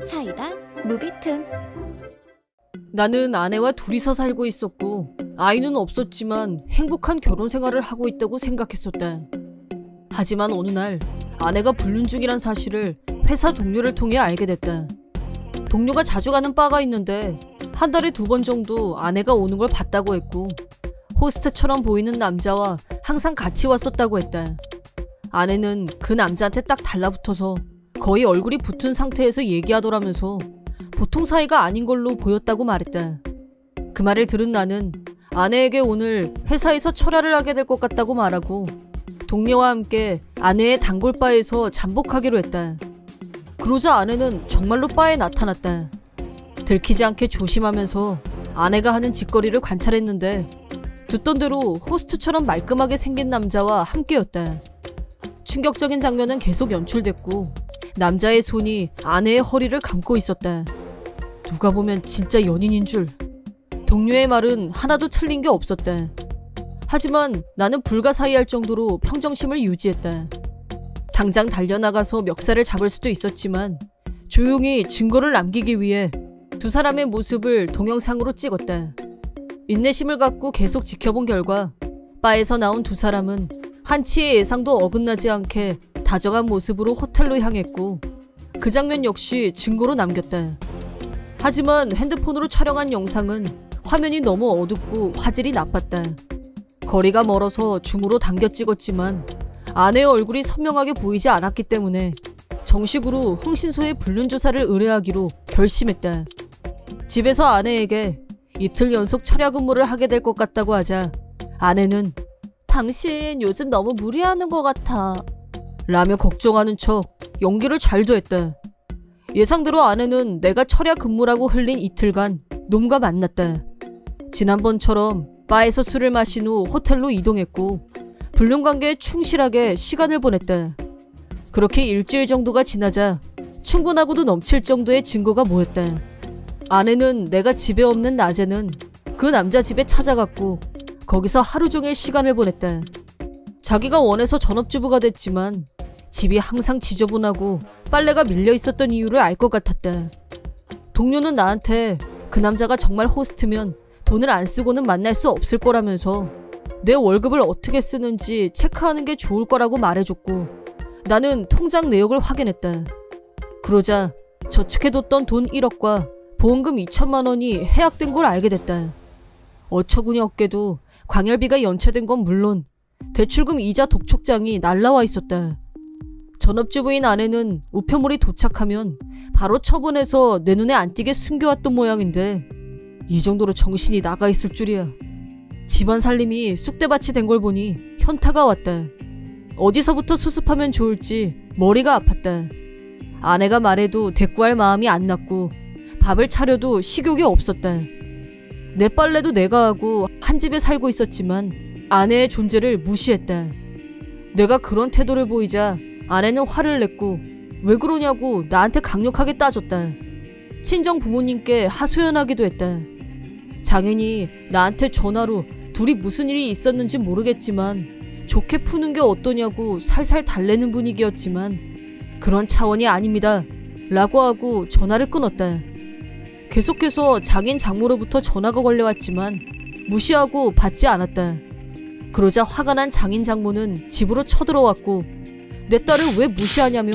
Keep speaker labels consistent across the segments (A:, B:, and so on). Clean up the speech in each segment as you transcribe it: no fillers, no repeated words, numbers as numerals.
A: 사이다 무비튼.
B: 나는 아내와 둘이서 살고 있었고 아이는 없었지만 행복한 결혼 생활을 하고 있다고 생각했었다. 하지만 어느 날 아내가 불륜 중이란 사실을 회사 동료를 통해 알게 됐다. 동료가 자주 가는 바가 있는데 한 달에 2번 정도 아내가 오는 걸 봤다고 했고 호스트처럼 보이는 남자와 항상 같이 왔었다고 했다. 아내는 그 남자한테 딱 달라붙어서 거의 얼굴이 붙은 상태에서 얘기하더라면서 보통 사이가 아닌 걸로 보였다고 말했다. 그 말을 들은 나는 아내에게 오늘 회사에서 철야를 하게 될 것 같다고 말하고 동료와 함께 아내의 단골바에서 잠복하기로 했다. 그러자 아내는 정말로 바에 나타났다. 들키지 않게 조심하면서 아내가 하는 짓거리를 관찰했는데 듣던 대로 호스트처럼 말끔하게 생긴 남자와 함께였다. 충격적인 장면은 계속 연출됐고 남자의 손이 아내의 허리를 감고 있었다. 누가 보면 진짜 연인인 줄. 동료의 말은 하나도 틀린 게 없었다. 하지만 나는 불가사의할 정도로 평정심을 유지했다. 당장 달려나가서 멱살을 잡을 수도 있었지만 조용히 증거를 남기기 위해 두 사람의 모습을 동영상으로 찍었다. 인내심을 갖고 계속 지켜본 결과 바에서 나온 두 사람은 한치의 예상도 어긋나지 않게 다정한 모습으로 호텔로 향했고 그 장면 역시 증거로 남겼다. 하지만 핸드폰으로 촬영한 영상은 화면이 너무 어둡고 화질이 나빴다. 거리가 멀어서 줌으로 당겨 찍었지만 아내의 얼굴이 선명하게 보이지 않았기 때문에 정식으로 흥신소에 불륜 조사를 의뢰하기로 결심했다. 집에서 아내에게 이틀 연속 철야 근무를 하게 될 것 같다고 하자 아내는 당신 요즘 너무 무리하는 것 같아 라며 걱정하는 척 연기를 잘도 했다. 예상대로 아내는 내가 철야 근무라고 흘린 이틀간 놈과 만났다. 지난번처럼 바에서 술을 마신 후 호텔로 이동했고 불륜 관계에 충실하게 시간을 보냈다. 그렇게 일주일 정도가 지나자 충분하고도 넘칠 정도의 증거가 모였다. 아내는 내가 집에 없는 낮에는 그 남자 집에 찾아갔고 거기서 하루 종일 시간을 보냈다. 자기가 원해서 전업주부가 됐지만 집이 항상 지저분하고 빨래가 밀려 있었던 이유를 알 것 같았다. 동료는 나한테 그 남자가 정말 호스트면 돈을 안 쓰고는 만날 수 없을 거라면서 내 월급을 어떻게 쓰는지 체크하는 게 좋을 거라고 말해줬고 나는 통장 내역을 확인했다. 그러자 저축해뒀던 돈 1억과 보험금 2천만 원이 해약된 걸 알게 됐다. 어처구니 없게도 광열비가 연체된 건 물론 대출금 이자 독촉장이 날라와 있었다. 전업주부인 아내는 우편물이 도착하면 바로 처분해서 내 눈에 안 띄게 숨겨왔던 모양인데 이 정도로 정신이 나가 있을 줄이야. 집안 살림이 쑥대밭이 된 걸 보니 현타가 왔다. 어디서부터 수습하면 좋을지 머리가 아팠다. 아내가 말해도 대꾸할 마음이 안 났고 밥을 차려도 식욕이 없었다. 내 빨래도 내가 하고 한 집에 살고 있었지만 아내의 존재를 무시했다. 내가 그런 태도를 보이자 아내는 화를 냈고 왜 그러냐고 나한테 강력하게 따졌다. 친정 부모님께 하소연하기도 했다. 장인이 나한테 전화로 둘이 무슨 일이 있었는지 모르겠지만 좋게 푸는 게 어떠냐고 살살 달래는 분위기였지만 그런 차원이 아닙니다 라고 하고 전화를 끊었다. 계속해서 장인 장모로부터 전화가 걸려왔지만 무시하고 받지 않았다. 그러자 화가 난 장인 장모는 집으로 쳐들어왔고 내 딸을 왜 무시하냐며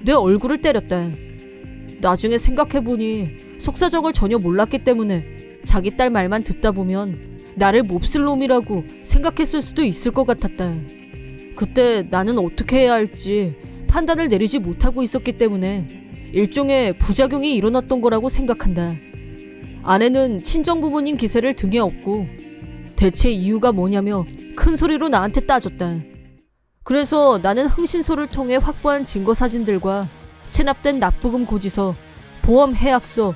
B: 내 얼굴을 때렸다. 나중에 생각해보니 속사정을 전혀 몰랐기 때문에 자기 딸 말만 듣다 보면 나를 몹쓸 놈이라고 생각했을 수도 있을 것 같았다. 그때 나는 어떻게 해야 할지 판단을 내리지 못하고 있었기 때문에 일종의 부작용이 일어났던 거라고 생각한다. 아내는 친정부모님 기세를 등에 업고 대체 이유가 뭐냐며 큰 소리로 나한테 따졌다. 그래서 나는 흥신소를 통해 확보한 증거 사진들과 체납된 납부금 고지서, 보험 해약서,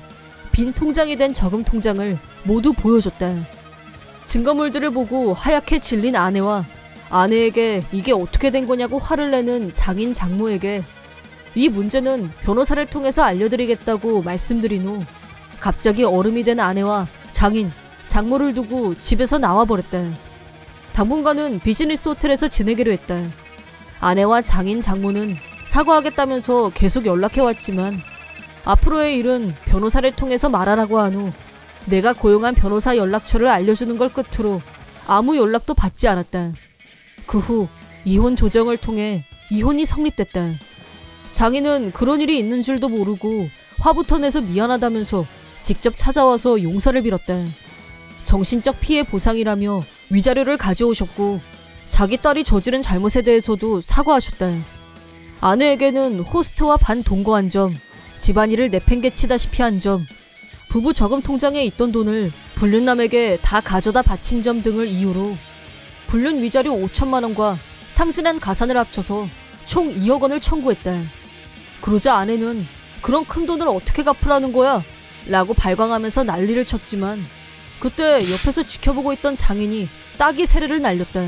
B: 빈 통장이 된 저금 통장을 모두 보여줬다. 증거물들을 보고 하얗게 질린 아내와 아내에게 이게 어떻게 된 거냐고 화를 내는 장인 장모에게 이 문제는 변호사를 통해서 알려드리겠다고 말씀드린 후 갑자기 얼음이 된 아내와 장인, 장모를 두고 집에서 나와버렸다. 당분간은 비즈니스 호텔에서 지내기로 했다. 아내와 장인 장모는 사과하겠다면서 계속 연락해왔지만 앞으로의 일은 변호사를 통해서 말하라고 한 후 내가 고용한 변호사 연락처를 알려주는 걸 끝으로 아무 연락도 받지 않았다. 그 후 이혼 조정을 통해 이혼이 성립됐다. 장인은 그런 일이 있는 줄도 모르고 화부터 내서 미안하다면서 직접 찾아와서 용서를 빌었다. 정신적 피해 보상이라며 위자료를 가져오셨고 자기 딸이 저지른 잘못에 대해서도 사과하셨다. 아내에게는 호스트와 반동거한 점, 집안일을 내팽개치다시피 한 점, 부부 저금 통장에 있던 돈을 불륜남에게 다 가져다 바친 점 등을 이유로 불륜 위자료 5천만 원과 탕진한 가산을 합쳐서 총 2억 원을 청구했다. 그러자 아내는 그런 큰 돈을 어떻게 갚으라는 거야? 라고 발광하면서 난리를 쳤지만 그때 옆에서 지켜보고 있던 장인이 따기 세례를 날렸다.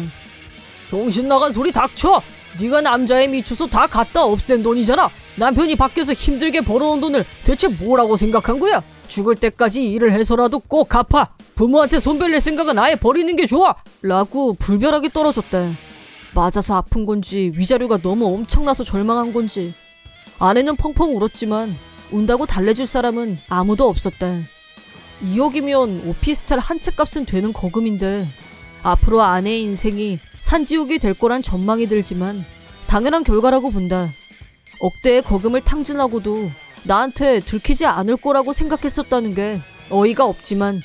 B: 정신 나간 소리 닥쳐! 네가 남자에 미쳐서 다 갖다 없앤 돈이잖아. 남편이 밖에서 힘들게 벌어온 돈을 대체 뭐라고 생각한 거야? 죽을 때까지 일을 해서라도 꼭 갚아. 부모한테 손 벌릴 생각은 아예 버리는 게 좋아. 라고 불벼락이 떨어졌다. 맞아서 아픈 건지 위자료가 너무 엄청나서 절망한 건지 아내는 펑펑 울었지만 운다고 달래줄 사람은 아무도 없었다. 2억이면 오피스텔 한 채 값은 되는 거금인데 앞으로 아내의 인생이 산지옥이 될 거란 전망이 들지만 당연한 결과라고 본다. 억대의 거금을 탕진하고도 나한테 들키지 않을 거라고 생각했었다는 게 어이가 없지만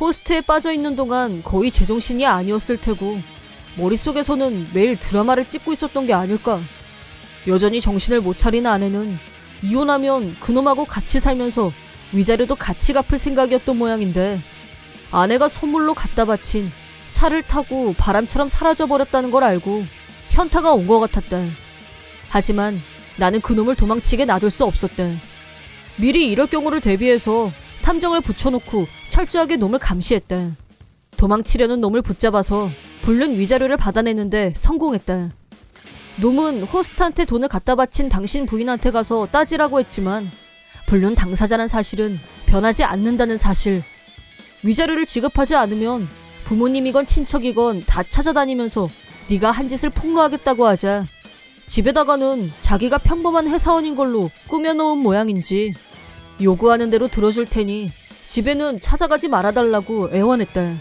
B: 호스트에 빠져있는 동안 거의 제정신이 아니었을 테고 머릿속에서는 매일 드라마를 찍고 있었던 게 아닐까. 여전히 정신을 못 차린 아내는 이혼하면 그놈하고 같이 살면서 위자료도 같이 갚을 생각이었던 모양인데 아내가 선물로 갖다 바친 차를 타고 바람처럼 사라져버렸다는 걸 알고 현타가 온 것 같았다. 하지만 나는 그놈을 도망치게 놔둘 수 없었다. 미리 이럴 경우를 대비해서 탐정을 붙여놓고 철저하게 놈을 감시했다. 도망치려는 놈을 붙잡아서 불륜 위자료를 받아내는데 성공했다. 놈은 호스트한테 돈을 갖다 바친 당신 부인한테 가서 따지라고 했지만 불륜 당사자란 사실은 변하지 않는다는 사실. 위자료를 지급하지 않으면 부모님이건 친척이건 다 찾아다니면서 네가 한 짓을 폭로하겠다고 하자 집에다가는 자기가 평범한 회사원인 걸로 꾸며놓은 모양인지 요구하는 대로 들어줄 테니 집에는 찾아가지 말아달라고 애원했다.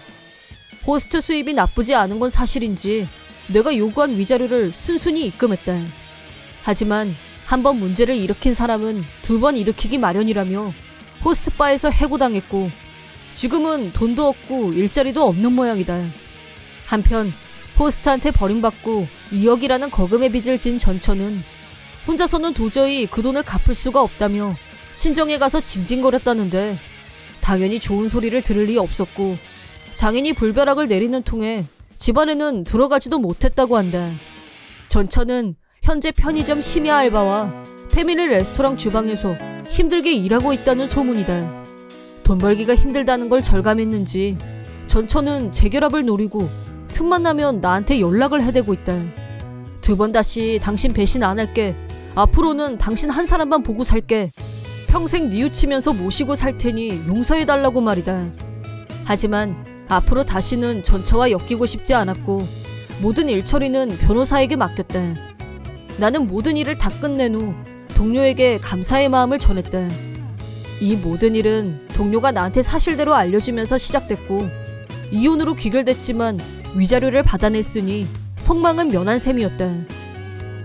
B: 호스트 수입이 나쁘지 않은 건 사실인지 내가 요구한 위자료를 순순히 입금했다. 하지만 한 번 문제를 일으킨 사람은 두 번 일으키기 마련이라며 호스트바에서 해고당했고 지금은 돈도 없고 일자리도 없는 모양이다. 한편 호스트한테 버림받고 2억이라는 거금의 빚을 진 전처는 혼자서는 도저히 그 돈을 갚을 수가 없다며 친정에 가서 징징거렸다는데 당연히 좋은 소리를 들을 리 없었고 장인이 불벼락을 내리는 통에 집안에는 들어가지도 못했다고 한다. 전처는 현재 편의점 심야 알바와 패밀리 레스토랑 주방에서 힘들게 일하고 있다는 소문이다. 돈 벌기가 힘들다는 걸 절감했는지 전처는 재결합을 노리고 틈만 나면 나한테 연락을 해대고 있다. 두 번 다시 당신 배신 안 할게. 앞으로는 당신 한 사람만 보고 살게. 평생 뉘우치면서 모시고 살 테니 용서해달라고 말이다. 하지만 앞으로 다시는 전처와 엮이고 싶지 않았고 모든 일처리는 변호사에게 맡겼다. 나는 모든 일을 다 끝낸 후 동료에게 감사의 마음을 전했다. 이 모든 일은 동료가 나한테 사실대로 알려주면서 시작됐고 이혼으로 귀결됐지만 위자료를 받아냈으니 폭망은 면한 셈이었다.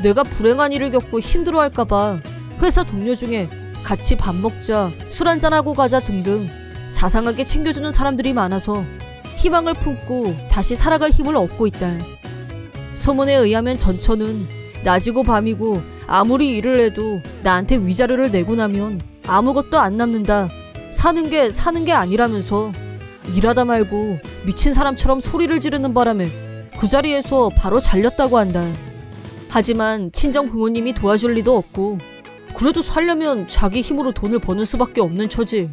B: 내가 불행한 일을 겪고 힘들어할까봐 회사 동료 중에 같이 밥 먹자, 술 한잔하고 가자 등등 자상하게 챙겨주는 사람들이 많아서 희망을 품고 다시 살아갈 힘을 얻고 있다. 소문에 의하면 전처는 낮이고 밤이고 아무리 일을 해도 나한테 위자료를 내고 나면 아무것도 안 남는다. 사는 게 아니라면서 일하다 말고 미친 사람처럼 소리를 지르는 바람에 그 자리에서 바로 잘렸다고 한다. 하지만 친정 부모님이 도와줄 리도 없고 그래도 살려면 자기 힘으로 돈을 버는 수밖에 없는 처지.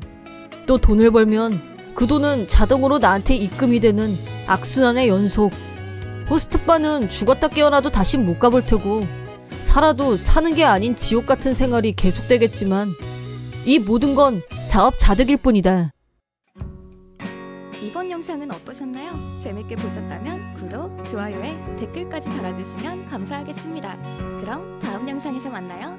B: 또 돈을 벌면 그 돈은 자동으로 나한테 입금이 되는 악순환의 연속. 호스트바는 죽었다 깨어나도 다시 못 가볼 테고 살아도 사는 게 아닌 지옥 같은 생활이 계속되겠지만 이 모든 건 자업자득일 뿐이다.
A: 이번 영상 영상은 어떠셨나요? 재밌게 보셨다면 구독, 좋아요에 댓글까지 달아주시면 감사하겠습니다. 그럼 다음 영상에서 만나요.